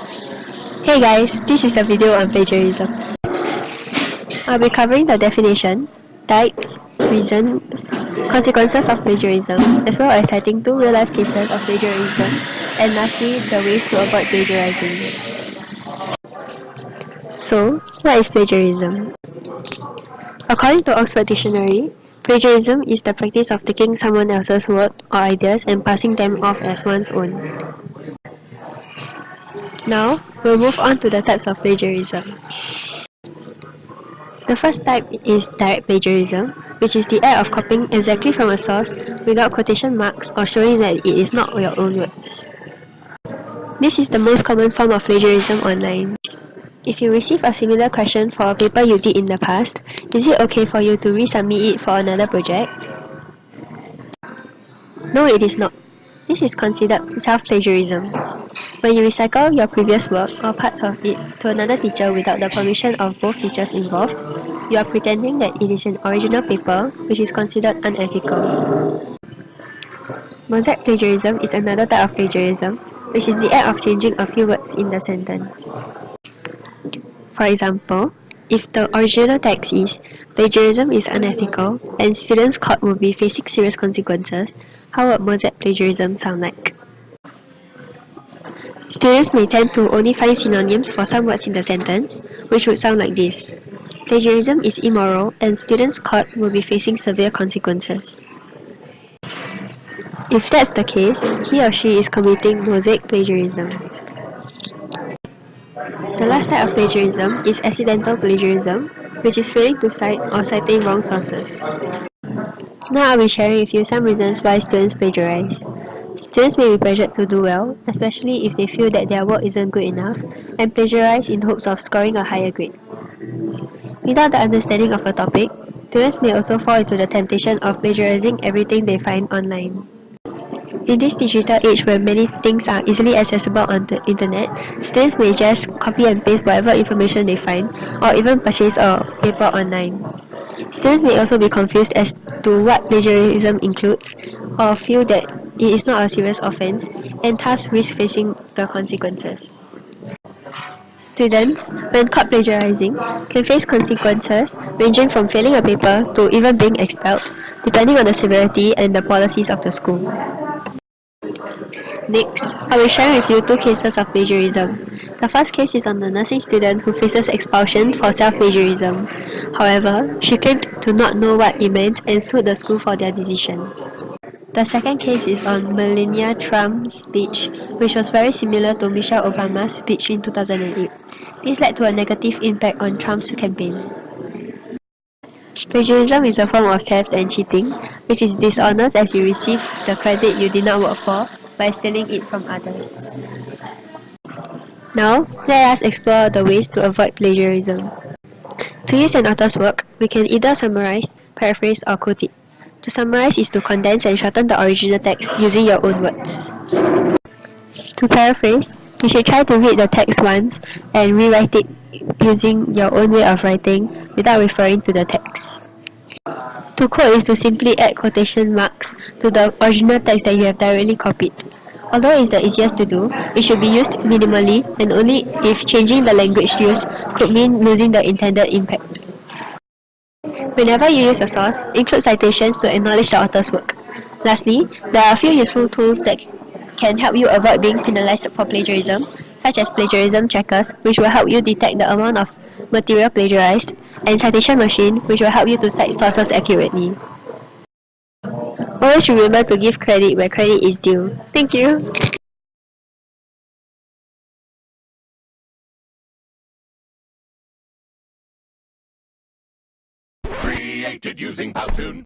Hey guys, this is a video on plagiarism. I'll be covering the definition, types, reasons, consequences of plagiarism, as well as citing two real-life cases of plagiarism, and lastly, the ways to avoid plagiarizing. So, what is plagiarism? According to Oxford Dictionary, plagiarism is the practice of taking someone else's work or ideas and passing them off as one's own. Now, we'll move on to the types of plagiarism. The first type is direct plagiarism, which is the act of copying exactly from a source without quotation marks or showing that it is not your own words. This is the most common form of plagiarism online. If you receive a similar question for a paper you did in the past, is it okay for you to resubmit it for another project? No, it is not. This is considered self-plagiarism. When you recycle your previous work or parts of it to another teacher without the permission of both teachers involved, you are pretending that it is an original paper, which is considered unethical. Mosaic plagiarism is another type of plagiarism, which is the act of changing a few words in the sentence. For example, if the original text is "plagiarism is unethical" and students caught will be facing serious consequences, how would mosaic plagiarism sound like? Students may tend to only find synonyms for some words in the sentence, which would sound like this. Plagiarism is immoral and students caught will be facing severe consequences. If that's the case, he or she is committing mosaic plagiarism. The last type of plagiarism is accidental plagiarism, which is failing to cite or citing wrong sources. Now I'll be sharing with you some reasons why students plagiarize. Students may be pressured to do well, especially if they feel that their work isn't good enough, and plagiarize in hopes of scoring a higher grade. Without the understanding of a topic, students may also fall into the temptation of plagiarizing everything they find online. In this digital age where many things are easily accessible on the internet, students may just copy and paste whatever information they find, or even purchase a paper online. Students may also be confused as to what plagiarism includes, or feel that it is not a serious offense, and thus risk facing the consequences. Students, when caught plagiarizing, can face consequences ranging from failing a paper to even being expelled, depending on the severity and the policies of the school. Next, I will share with you two cases of plagiarism. The first case is on the nursing student who faces expulsion for self-plagiarism. However, she claimed to not know what it meant and sued the school for their decision. The second case is on Melania Trump's speech, which was very similar to Michelle Obama's speech in 2008. This led to a negative impact on Trump's campaign. Plagiarism is a form of theft and cheating, which is dishonest as you receive the credit you did not work for by stealing it from others. Now, let us explore the ways to avoid plagiarism. To use an author's work, we can either summarize, paraphrase, or quote it. To summarize is to condense and shorten the original text using your own words. To paraphrase, you should try to read the text once and rewrite it using your own way of writing without referring to the text. To quote is to simply add quotation marks to the original text that you have directly copied. Although it is the easiest to do, it should be used minimally and only if changing the language used could mean losing the intended impact. Whenever you use a source, include citations to acknowledge the author's work. Lastly, there are a few useful tools that can help you avoid being penalized for plagiarism, such as plagiarism checkers, which will help you detect the amount of material plagiarized, and Citation Machine, which will help you to cite sources accurately. Always remember to give credit where credit is due. Thank you. Created using Powtoon.